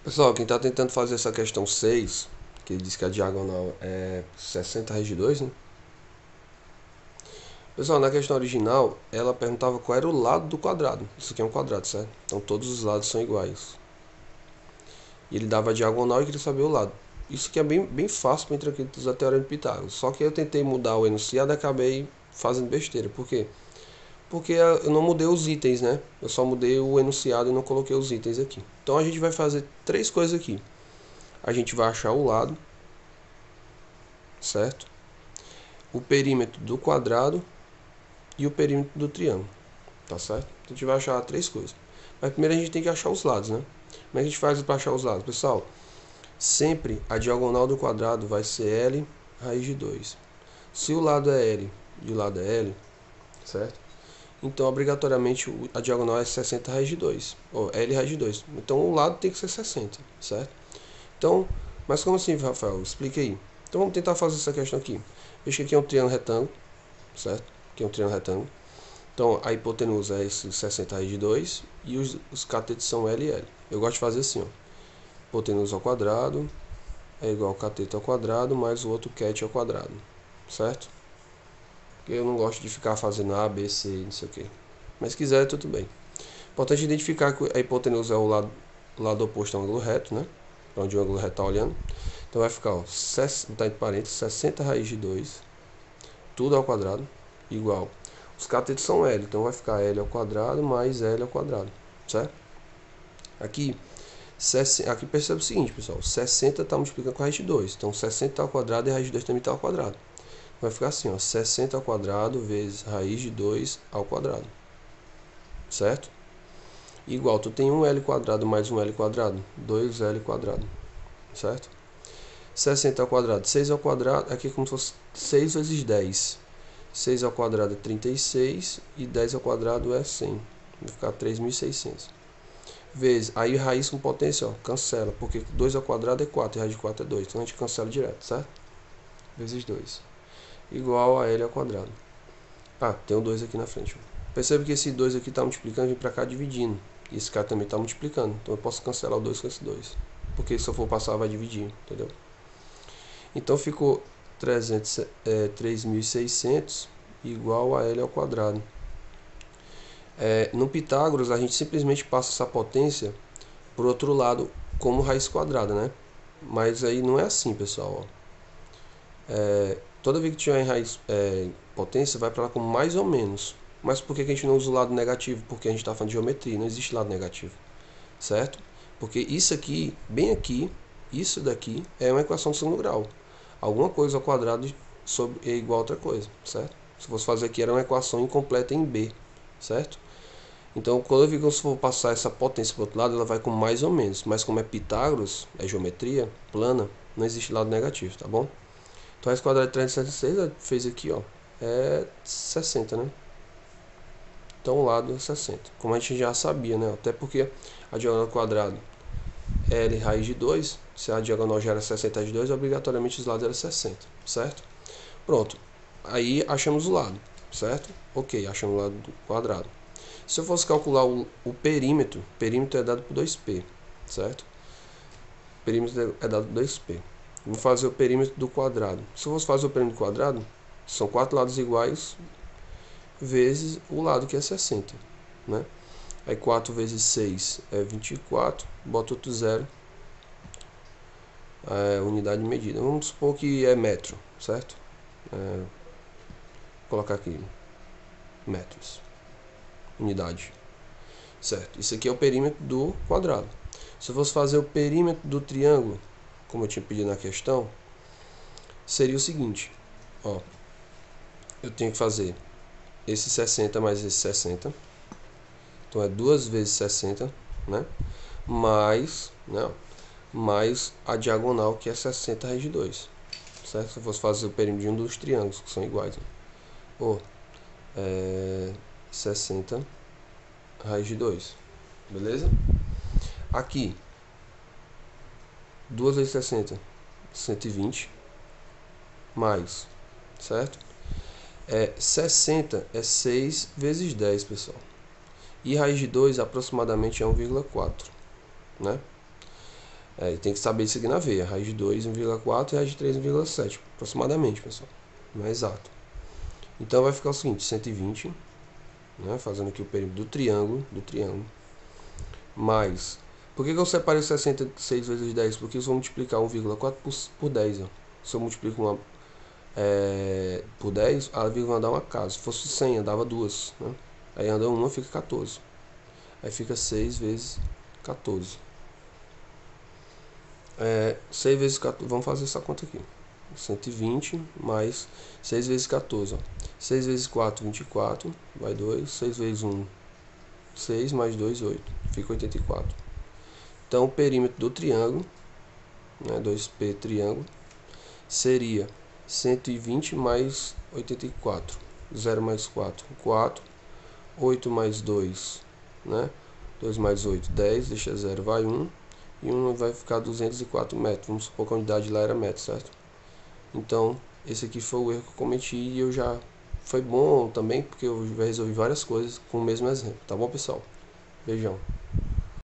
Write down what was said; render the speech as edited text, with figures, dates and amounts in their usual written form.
Pessoal, quem está tentando fazer essa questão 6, que diz que a diagonal é 60 raiz de 2, né? Pessoal, na questão original, ela perguntava qual era o lado do quadrado. Isso aqui é um quadrado, certo? Então todos os lados são iguais. E ele dava a diagonal e queria saber o lado. Isso aqui é bem fácil para entrar aqui usar a teorema de Pitágoras. Só que eu tentei mudar o enunciado e acabei fazendo besteira. Por quê? Porque eu não mudei os itens, né? Eu só mudei o enunciado e não coloquei os itens aqui. Então a gente vai fazer três coisas aqui. A gente vai achar o lado, certo? O perímetro do quadrado e o perímetro do triângulo, tá certo? Então a gente vai achar três coisas. Mas primeiro a gente tem que achar os lados, né? Como é que a gente faz para achar os lados? Pessoal, sempre a diagonal do quadrado vai ser L raiz de 2. Se o lado é L e o lado é L, certo? Então, obrigatoriamente, a diagonal é 60 raiz de 2, ou L raiz de 2. Então, o lado tem que ser 60, certo? Então, mas como assim, Rafael? Explique aí. Então, vamos tentar fazer essa questão aqui. Veja que aqui é um triângulo retângulo, certo? Aqui é um triângulo retângulo. Então, a hipotenusa é esse 60 raiz de 2 e os catetos são L e L. Eu gosto de fazer assim, ó. Hipotenusa ao quadrado é igual ao cateto ao quadrado mais o outro cat ao quadrado, certo? Porque eu não gosto de ficar fazendo A, B, C, não sei o que. Mas se quiser, tudo bem. Importante identificar que a hipotenusa é o lado oposto ao ângulo reto, né? Para onde o ângulo reto está olhando. Então vai ficar, ó, botar entre parênteses, 60 raiz de 2, tudo ao quadrado, igual. Os catetos são L, então vai ficar L ao quadrado mais L ao quadrado, certo? Aqui percebe o seguinte, pessoal, 60 está multiplicando com a raiz de 2, então 60 ao quadrado e a raiz de 2 também está ao quadrado. Vai ficar assim, ó, 60 ao quadrado vezes raiz de 2 ao quadrado, certo? Igual, tu tem 1L quadrado mais 1L quadrado, 2L quadrado, certo? 60 ao quadrado, 6 ao quadrado, aqui é como se fosse 6 vezes 10. 6 ao quadrado é 36 e 10 ao quadrado é 100. Vai ficar 3.600. Vezes, aí raiz com potência, ó, cancela, porque 2 ao quadrado é 4 e raiz de 4 é 2. Então a gente cancela direto, certo? Vezes 2. Igual a L ao quadrado. Ah, tem um 2 aqui na frente. Ó. Percebe que esse 2 aqui está multiplicando e vem para cá dividindo. E esse cara também está multiplicando. Então eu posso cancelar o 2 com esse 2. Porque se eu for passar vai dividir, entendeu? Então ficou 3.600 igual a L ao quadrado. No Pitágoras a gente simplesmente passa essa potência para o outro lado como raiz quadrada, né? Mas aí não é assim, pessoal. Toda vez que tiver em raiz potência vai para lá como mais ou menos. Mas por que a gente não usa o lado negativo? Porque a gente está falando de geometria, não existe lado negativo, certo? Porque isso aqui, bem aqui, isso daqui é uma equação de segundo grau. Alguma coisa ao quadrado é igual a outra coisa, certo? Se fosse fazer aqui, era uma equação incompleta em B, certo? Então, quando eu for passar essa potência para o outro lado, ela vai com mais ou menos. Mas como é Pitágoras, é geometria plana, não existe lado negativo, tá bom? Então, raiz quadrada de 366 fez aqui, ó, é 60, né? Então, o lado é 60. Como a gente já sabia, né? Até porque a diagonal quadrado é L raiz de 2, se a diagonal já era 60 raiz de 2, obrigatoriamente os lados eram 60, certo? Pronto. Aí achamos o lado, certo? Ok, achamos o lado do quadrado. Se eu fosse calcular o perímetro é dado por 2π, certo? O perímetro é dado por 2π. Vamos fazer o perímetro do quadrado. Se eu fosse fazer o perímetro do quadrado, são 4 lados iguais vezes o lado que é 60, né? Aí 4 vezes 6 é 24, bota outro zero, unidade de medida. Vamos supor que é metro, certo? Vou colocar aqui metros, unidade, certo? Isso aqui é o perímetro do quadrado. Se eu fosse fazer o perímetro do triângulo, como eu tinha pedido na questão, seria o seguinte, ó, eu tenho que fazer esse 60 mais esse 60, então é 2 vezes 60, né? Mais a diagonal, que é 60 raiz de 2, certo? Se eu fosse fazer o perímetro de um dos triângulos, que são iguais, né? 60 raiz de 2, beleza? Aqui, 2 vezes 60, 120, mais, certo? 60 é 6 vezes 10, pessoal. E raiz de 2 aproximadamente é 1,4, né? Tem que saber isso aqui na veia. Raiz de 2, 1,4 e raiz de 3, 1,7. Aproximadamente, pessoal. Não é exato. Então vai ficar o seguinte, 120, né, fazendo aqui o perímetro do triângulo, mais... Por que eu separei 66 vezes 10? Porque se eu multiplicar 1,4 por 10, ó. Se eu multiplico uma por 10, a vírgula vai dar uma casa. Se fosse 100, andava duas, né? Aí anda uma, fica 14. Aí fica 6 vezes 14. 6 vezes 14, vamos fazer essa conta aqui. 120 mais 6 vezes 14. Ó. 6 vezes 4, 24. Vai 2. 6 vezes 1, 6. Mais 2, 8. Fica 84. Então o perímetro do triângulo, né, 2P triângulo, seria 120 mais 84. 0 mais 4, 4. 8 mais 2, né? 2 mais 8, 10. Deixa 0, vai 1. E 1 vai ficar 204 metros. Vamos supor que a unidade lá era metro, certo? Então, esse aqui foi o erro que eu cometi e eu já... Foi bom também, porque eu já resolvi várias coisas com o mesmo exemplo. Tá bom, pessoal? Beijão.